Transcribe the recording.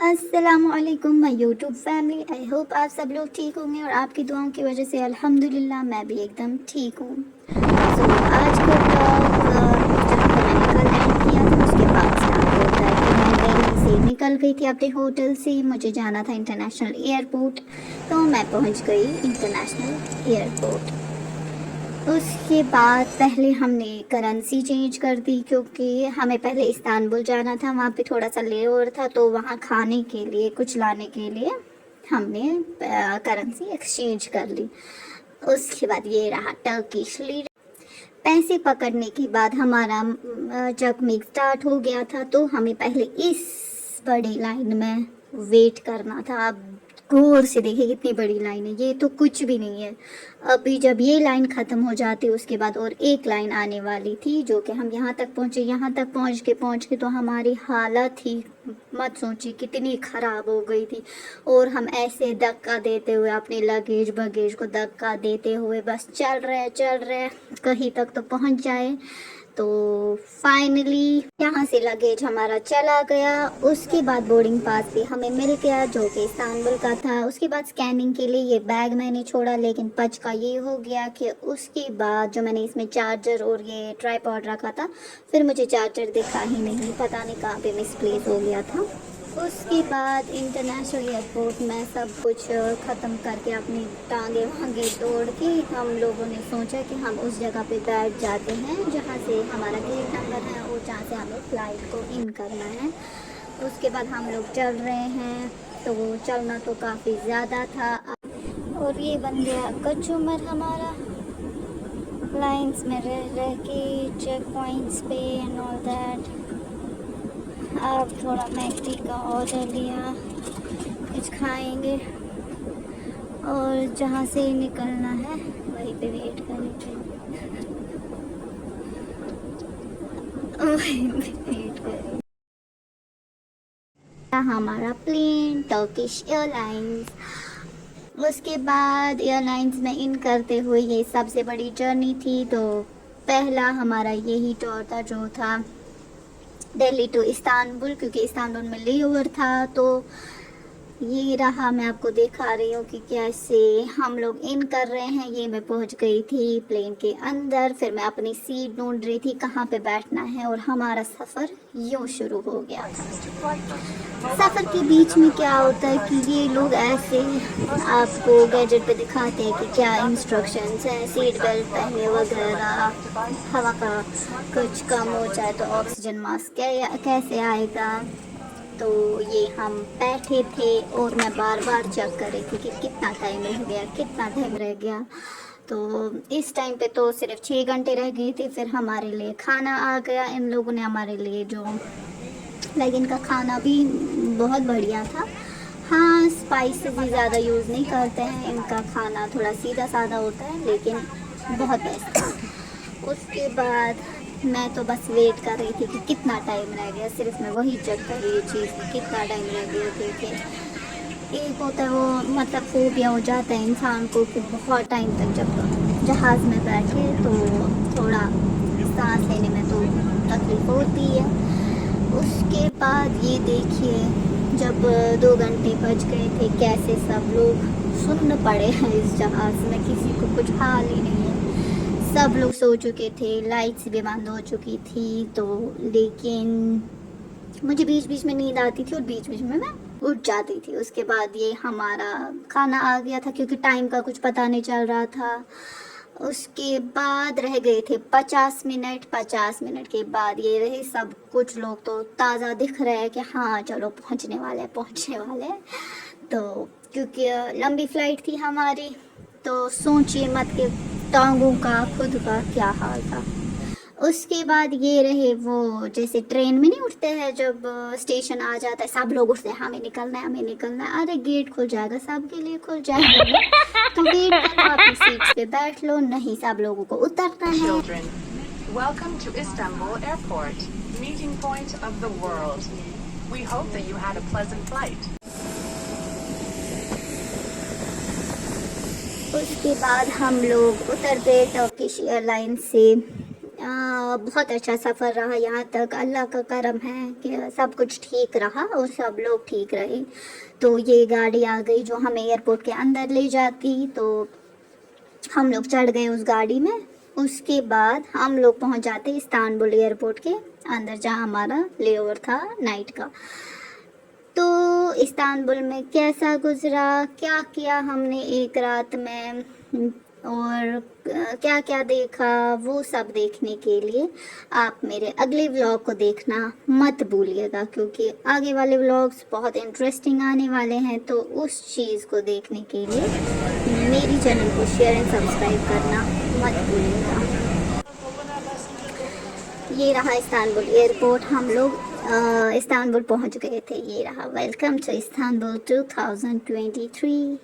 अस्सलामुअलैकुम my YouTube family. I hope आप सब लोग ठीक होंगे और आपकी दुआओं की वजह से अल्हम्दुलिल्लाह मैं भी एकदम ठीक हूँ। आज का ब्लॉग जहाँ पे मैंने कल एंड किया था उसके बाद से आपको होता है कि मैं दिल्ली से निकल गई थी अपने होटल से। मुझे जाना था इंटरनेशनल एयरपोर्ट, तो मैं पहुँच गई इंटरनेशनल एयरपोर्ट। उसके बाद पहले हमने करेंसी चेंज कर दी क्योंकि हमें पहले इस्तांबुल जाना था, वहाँ पे थोड़ा सा लेओवर था, तो वहाँ खाने के लिए कुछ लाने के लिए हमने करेंसी एक्सचेंज कर ली। उसके बाद ये रहा टर्किश लीरा। पैसे पकड़ने के बाद हमारा चेकिंग स्टार्ट हो गया था, तो हमें पहले इस बड़ी लाइन में वेट करना था। आप गौर से देखिए कितनी बड़ी लाइन है, ये तो कुछ भी नहीं है। अभी जब ये लाइन ख़त्म हो जाती उसके बाद और एक लाइन आने वाली थी, जो कि हम यहाँ तक पहुँचे। यहाँ तक पहुँच के तो हमारी हालत ही मत सोचिए कितनी ख़राब हो गई थी। और हम ऐसे धक्का देते हुए अपने लगेज बगेज को धक्का देते हुए बस चल रहे कहीं तक तो पहुँच जाए। तो फाइनली यहाँ से लगेज हमारा चला गया। उसके बाद बोर्डिंग पास भी हमें मिल गया जो कि इस्तांबुल का था। उसके बाद स्कैनिंग के लिए ये बैग मैंने छोड़ा, लेकिन पच का ये हो गया कि उसके बाद जो मैंने इसमें चार्जर और ये ट्राइपॉड रखा था, फिर मुझे चार्जर दिखा ही नहीं, पता नहीं कहाँ पे मिसप्लेस हो गया था। उसके बाद इंटरनेशनल एयरपोर्ट में सब कुछ ख़त्म करके अपनी टांगे वांगे तोड़ के हम लोगों ने सोचा कि हम उस जगह पे बैठ जाते हैं जहाँ से हमारा गेट नंबर है और जहाँ से हमें फ़्लाइट को इन करना है। उसके बाद हम लोग चल रहे हैं, तो चलना तो काफ़ी ज़्यादा था। और ये बन गया कचूमर हमारा, लाइन्स में रह के चेक पॉइंट्स पे एंड ऑल दैट। अब थोड़ा मैगी का ऑर्डर लिया, कुछ खाएंगे और जहाँ से निकलना है वहीं पे वेट करेंगे। हमारा प्लेन टर्किश एयरलाइंस। उसके बाद एयरलाइंस में इन करते हुए ये सबसे बड़ी जर्नी थी। तो पहला हमारा यही टूर था जो था दिल्ली टू इस्तांबुल, क्योंकि इस्तांबुल में लेओवर था। तो ये रहा, मैं आपको दिखा रही हूँ कि कैसे हम लोग इन कर रहे हैं। ये मैं पहुँच गई थी प्लेन के अंदर, फिर मैं अपनी सीट ढूंढ रही थी कहाँ पे बैठना है और हमारा सफ़र यूँ शुरू हो गया था। सफ़र के बीच में क्या होता है कि ये लोग ऐसे आपको गैजेट पे दिखाते हैं कि क्या इंस्ट्रक्शंस हैं, सीट बेल्ट पहने वगैरह, हवा का कुछ कम हो जाए तो ऑक्सीजन मास्क कैसे आएगा। तो ये हम बैठे थे और मैं बार बार चेक कर रही थी कि कितना टाइम रह गया। तो इस टाइम पे तो सिर्फ 6 घंटे रह गए थे। फिर हमारे लिए खाना आ गया, इन लोगों ने हमारे लिए जो, लेकिन इनका खाना भी बहुत बढ़िया था। हाँ, स्पाइसेस भी ज़्यादा यूज़ नहीं करते हैं, इनका खाना थोड़ा सीधा साधा होता है, लेकिन बहुत बेस्ट था। उसके बाद मैं तो बस वेट कर रही थी कि कितना टाइम रह गया, सिर्फ मैं वही चेक कर रही चीज़ कितना टाइम रह गया। क्योंकि एक होता है वो, मतलब फोबिया हो जाता है इंसान को कि बहुत टाइम तक जब जहाज़ में बैठे तो थोड़ा सांस लेने में तो तकलीफ़ होती है। उसके बाद ये देखिए, जब 2 घंटे बच गए थे, कैसे सब लोग सुन्न पड़े हैं इस जहाज़ में, किसी को कुछ हाल ही नहीं है। सब लोग सो चुके थे, लाइट्स भी बंद हो चुकी थी। तो लेकिन मुझे बीच बीच में नींद आती थी और बीच बीच में मैं उठ जाती थी। उसके बाद ये हमारा खाना आ गया था, क्योंकि टाइम का कुछ पता नहीं चल रहा था। उसके बाद रह गए थे 50 मिनट। 50 मिनट के बाद ये रहे सब, कुछ लोग तो ताज़ा दिख रहे हैं कि हाँ चलो पहुंचने वाले हैं। तो क्योंकि लंबी फ़्लाइट थी हमारी, तो सोचिए मत कि टांगों का खुद का क्या हाल था। उसके बाद ये रहे वो, जैसे ट्रेन में नहीं उठते हैं जब स्टेशन आ जाता है, सब लोग उठते हैं हमें निकलना है। अरे गेट खुल जाएगा, सबके लिए खुल जाएगा, तो वेट करो, अपनी सीट्स पे बैठ लो। नहीं, सब लोगों को उतरना है। Welcome to Istanbul Airport, meeting point of the world. We hope that you had a pleasant flight. उसके बाद हम लोग उतर गए टर्किश एयरलाइंस से बहुत अच्छा सफ़र रहा यहाँ तक। अल्लाह का करम है कि सब कुछ ठीक रहा और सब लोग ठीक रहे। तो ये गाड़ी आ गई जो हमें एयरपोर्ट के अंदर ले जाती, तो हम लोग चढ़ गए उस गाड़ी में। उसके बाद हम लोग पहुँच जाते इस्तांबुल एयरपोर्ट के अंदर, जहाँ हमारा लेओवर था नाइट का। तो इस्तांबुल में कैसा गुज़रा, क्या किया हमने एक रात में, और क्या क्या देखा, वो सब देखने के लिए आप मेरे अगले व्लॉग को देखना मत भूलिएगा, क्योंकि आगे वाले व्लॉग्स बहुत इंटरेस्टिंग आने वाले हैं। तो उस चीज़ को देखने के लिए मेरी चैनल को शेयर एंड सब्सक्राइब करना मत भूलिएगा। ये रहा इस्तांबुल एयरपोर्ट, हम लोग इस्तांबुल पहुंच गए थे। ये रहा, वेलकम टू इस्तांबुल 2023।